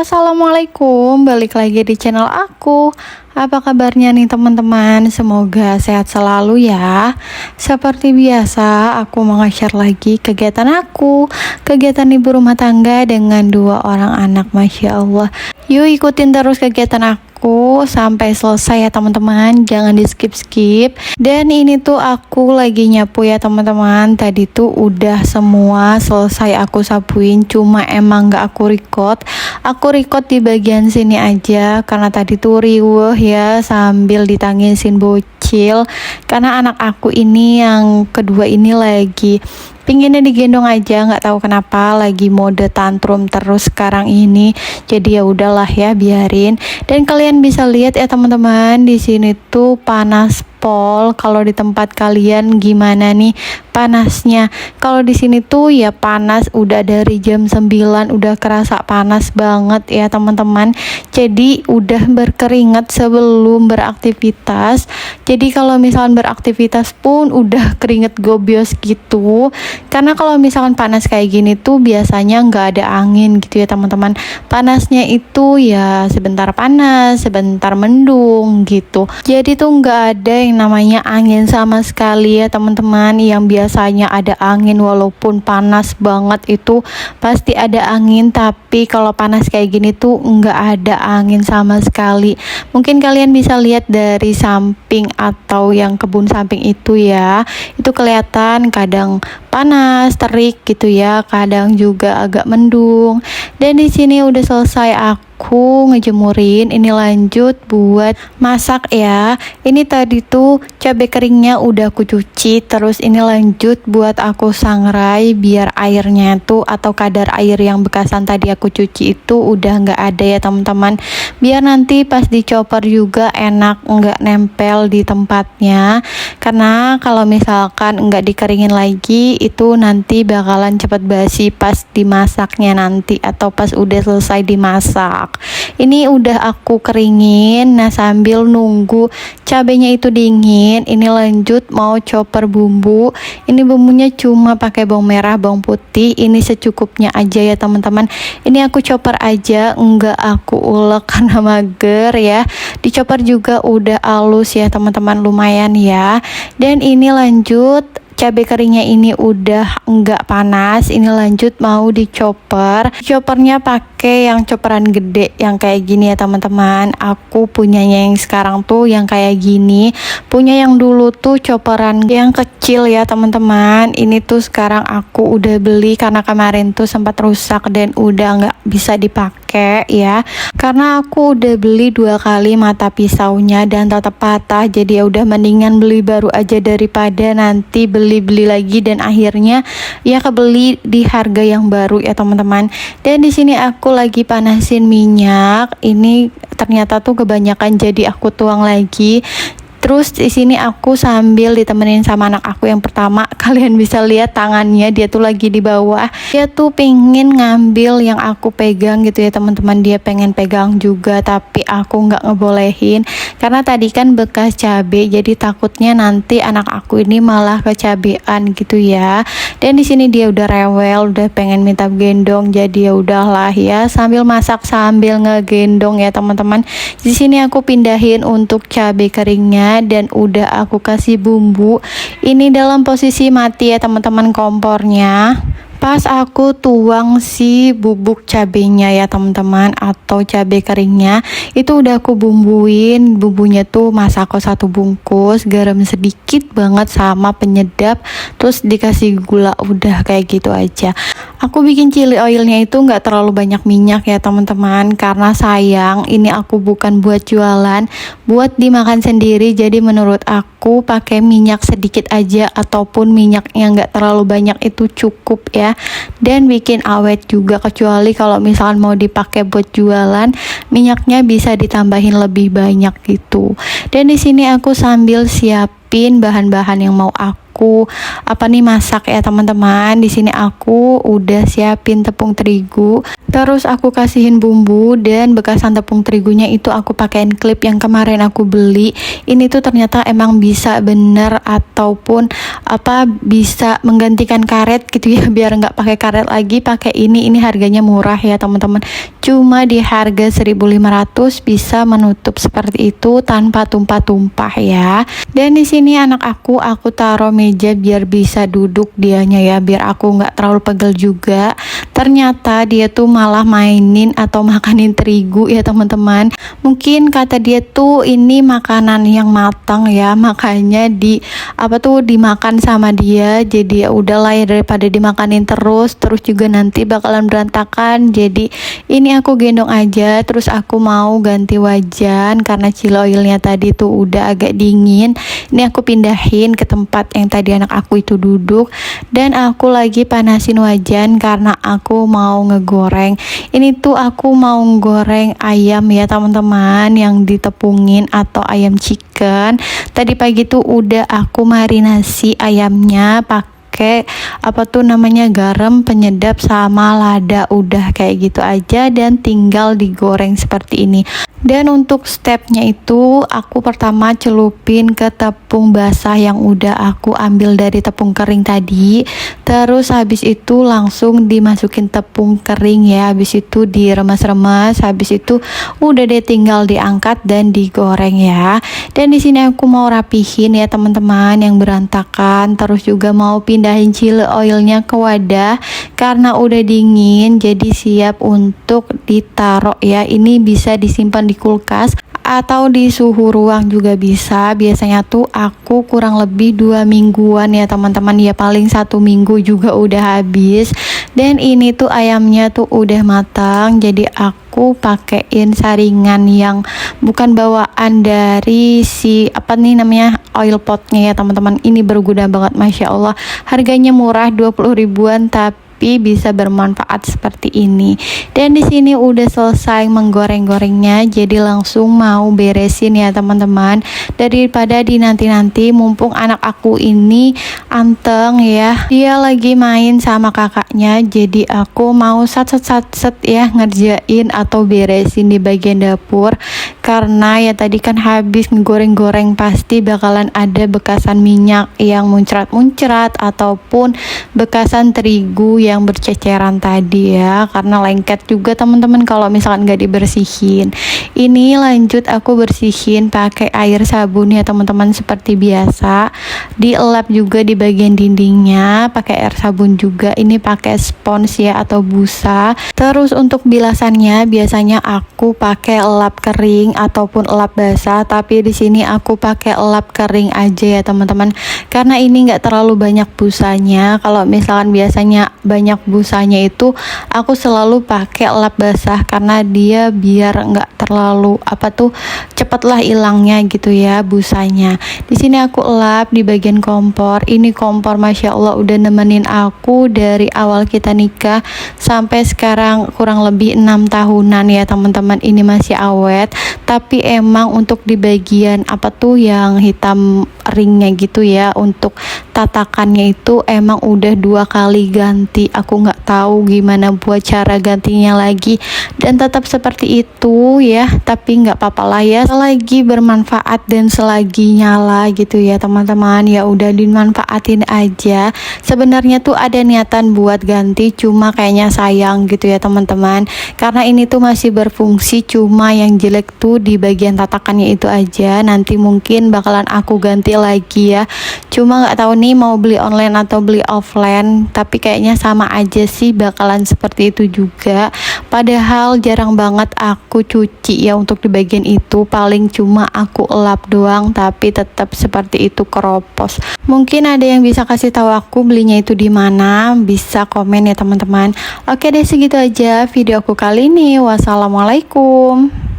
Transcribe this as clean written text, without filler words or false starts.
Assalamualaikum, balik lagi di channel aku. Apa kabarnya nih teman-teman? Semoga sehat selalu ya. Seperti biasa, aku mau nge-share lagi kegiatan aku, kegiatan ibu rumah tangga dengan 2 orang anak, Masya Allah. Yuk ikutin terus kegiatan aku sampai selesai ya teman-teman, jangan di skip-skip. Dan ini tuh aku lagi nyapu ya teman-teman. Tadi tuh udah semua selesai aku sapuin, cuma emang gak aku record di bagian sini aja karena tadi tuh riweh ya sambil ditangisin bocil, karena anak aku ini yang kedua ini lagi pinginnya digendong aja, nggak tahu kenapa lagi mode tantrum terus sekarang ini. Jadi ya udahlah ya, biarin. Dan kalian bisa lihat ya teman-teman, di sini tuh panas pol. Kalau di tempat kalian gimana nih panasnya? Kalau di sini tuh ya panas, udah dari jam 9 udah kerasa panas banget ya teman-teman. Jadi udah berkeringat sebelum beraktivitas. Jadi kalau misalkan beraktivitas pun udah keringet gobios gitu. Karena kalau misalkan panas kayak gini tuh biasanya nggak ada angin gitu ya teman-teman. Panasnya itu ya sebentar panas, sebentar mendung gitu. Jadi tuh nggak ada yang namanya angin sama sekali ya teman-teman. Yang biasanya ada angin walaupun panas banget itu pasti ada angin, tapi kalau panas kayak gini tuh nggak ada angin sama sekali. Mungkin kalian bisa lihat dari samping atau yang kebun samping itu ya, itu kelihatan kadang panas terik gitu ya, kadang juga agak mendung. Dan di sini udah selesai aku ngejemurin, ini lanjut buat masak ya. Ini tadi tuh cabai keringnya udah aku cuci, terus ini lanjut buat aku sangrai biar airnya tuh atau kadar air yang bekasan tadi aku cuci itu udah nggak ada ya teman-teman, biar nanti pas dicoper juga enak, nggak nempel di tempatnya. Karena kalau misalkan nggak dikeringin lagi itu nanti bakalan cepet basi pas dimasaknya nanti atau pas udah selesai dimasak. Ini udah aku keringin. Nah sambil nunggu cabenya itu dingin, ini lanjut mau chopper bumbu. Ini bumbunya cuma pakai bawang merah, bawang putih, ini secukupnya aja ya teman-teman. Ini aku chopper aja, enggak aku ulek karena mager ya. Di chopper juga udah halus ya teman-teman, lumayan ya. Dan ini lanjut cabai keringnya ini udah enggak panas, ini lanjut mau dicoper. Choppernya pakai yang chopperan gede yang kayak gini ya teman-teman. Aku punyanya yang sekarang tuh yang kayak gini. Punya yang dulu tuh chopperan yang kecil ya teman-teman. Ini tuh sekarang aku udah beli karena kemarin tuh sempat rusak dan udah nggak bisa dipakai ya. Karena aku udah beli 2 kali mata pisaunya dan tetap patah. Jadi ya udah mendingan beli baru aja daripada nanti beli lagi dan akhirnya ya kebeli di harga yang baru ya teman-teman. Dan di sini aku lagi panasin minyak. Ini ternyata tuh kebanyakan, jadi aku tuang lagi. Terus di sini aku sambil ditemenin sama anak aku yang pertama. Kalian bisa lihat tangannya, dia tuh lagi di bawah. Dia tuh pengen ngambil yang aku pegang gitu ya teman-teman. Dia pengen pegang juga tapi aku nggak ngebolehin karena tadi kan bekas cabai. Jadi takutnya nanti anak aku ini malah kecabean gitu ya. Dan di sini dia udah rewel, udah pengen minta gendong. Jadi ya udahlah ya, sambil masak sambil ngegendong ya teman-teman. Di sini aku pindahin untuk cabai keringnya dan udah aku kasih bumbu. Ini dalam posisi mati ya teman-teman kompornya. Pas aku tuang si bubuk cabenya ya teman-teman atau cabai keringnya, itu udah aku bumbuin. Bumbunya tuh masako 1 bungkus, garam sedikit banget sama penyedap, terus dikasih gula, udah kayak gitu aja. Aku bikin chili oilnya itu nggak terlalu banyak minyak ya teman-teman, karena sayang ini aku bukan buat jualan, buat dimakan sendiri. Jadi menurut aku pakai minyak sedikit aja ataupun minyak yang nggak terlalu banyak itu cukup ya. Dan bikin awet juga, kecuali kalau misalkan mau dipakai buat jualan, minyaknya bisa ditambahin lebih banyak gitu. Dan di sini aku sambil siapin bahan-bahan yang mau aku aku masak ya teman-teman. Di sini aku udah siapin tepung terigu, terus aku kasihin bumbu, dan bekasan tepung terigunya itu aku pakein klip yang kemarin aku beli. Ini tuh ternyata emang bisa bener ataupun bisa menggantikan karet gitu ya, biar nggak pakai karet lagi, pakai ini harganya murah ya teman-teman, cuma di harga 1.500 bisa menutup seperti itu tanpa tumpah-tumpah ya. Dan di sini anak aku taruh meja biar bisa duduk dianya ya, biar aku nggak terlalu pegel juga. Ternyata dia tuh malah mainin atau makanin terigu ya teman-teman. Mungkin kata dia tuh ini makanan yang matang ya, makanya dimakan sama dia. Jadi ya udahlah ya, daripada dimakanin terus juga nanti bakalan berantakan. Jadi ini aku gendong aja, terus aku mau ganti wajan karena chili oilnya tadi tuh udah agak dingin. Ini aku pindahin ke tempat yang tadi anak aku itu duduk, dan aku lagi panasin wajan karena aku mau ngegoreng. Ini tuh aku mau goreng ayam ya teman-teman, yang ditepungin atau ayam chicken. Tadi pagi tuh udah aku marinasi ayamnya pakai garam, penyedap sama lada, udah kayak gitu aja dan tinggal digoreng seperti ini. Dan untuk stepnya itu aku pertama celupin ke tepung basah yang udah aku ambil dari tepung kering tadi. Terus habis itu langsung dimasukin tepung kering ya, habis itu diremas-remas, habis itu udah deh tinggal diangkat dan digoreng ya. Dan di sini aku mau rapihin ya teman-teman yang berantakan, terus juga mau pindahin chili oilnya ke wadah karena udah dingin, jadi siap untuk ditaruh ya. Ini bisa disimpan di kulkas atau di suhu ruang juga bisa. Biasanya tuh aku kurang lebih 2 mingguan ya teman-teman, ya paling 1 minggu juga udah habis. Dan ini tuh ayamnya tuh udah matang, jadi aku pakein saringan yang bukan bawaan dari oil potnya ya teman-teman. Ini berguna banget, masya Allah, harganya murah 20 ribuan tapi bisa bermanfaat seperti ini. Dan di sini udah selesai menggoreng-gorengnya, jadi langsung mau beresin ya teman-teman, daripada dinanti-nanti. Mumpung anak aku ini anteng ya, dia lagi main sama kakaknya, jadi aku mau sat ya ngerjain atau beresin di bagian dapur. Karena ya tadi kan habis ngegoreng-goreng, pasti bakalan ada bekasan minyak yang muncrat-muncrat ataupun bekasan terigu yang berceceran tadi ya, karena lengket juga teman-teman kalau misalkan nggak dibersihin. Ini lanjut aku bersihin pakai air sabun ya teman-teman, seperti biasa. Dielap juga di bagian dindingnya pakai air sabun juga. Ini pakai spons ya atau busa. Terus untuk bilasannya biasanya aku pakai lap kering ataupun lap basah, tapi di sini aku pakai lap kering aja ya teman-teman, karena ini nggak terlalu banyak busanya. Kalau misalkan biasanya banyak busanya itu aku selalu pakai lap basah, karena dia biar nggak terlalu cepatlah hilangnya gitu ya busanya. Di sini aku lap di bagian kompor. Ini kompor masya Allah udah nemenin aku dari awal kita nikah sampai sekarang kurang lebih 6 tahunan ya teman-teman. Ini masih awet, tapi emang untuk di bagian yang hitam ringnya gitu ya, untuk tatakannya itu emang udah 2 kali ganti. Aku nggak tahu gimana buat cara gantinya lagi, dan tetap seperti itu ya, tapi nggak apa-apa lah ya, selagi bermanfaat dan selagi nyala gitu ya teman-teman, ya udah dimanfaatin aja. Sebenarnya tuh ada niatan buat ganti, cuma kayaknya sayang gitu ya teman-teman, karena ini tuh masih berfungsi, cuma yang jelek tuh di bagian tatakannya itu aja. Nanti mungkin bakalan aku ganti lagi ya, cuma nggak tahu nih mau beli online atau beli offline, tapi kayaknya sama aja sih, bakalan seperti itu juga. Padahal jarang banget aku cuci ya untuk di bagian itu, paling cuma aku elap doang, tapi tetap seperti itu keropos. Mungkin ada yang bisa kasih tahu aku belinya itu di mana, bisa komen ya teman-teman. Oke deh, segitu aja video aku kali ini. Wassalamualaikum.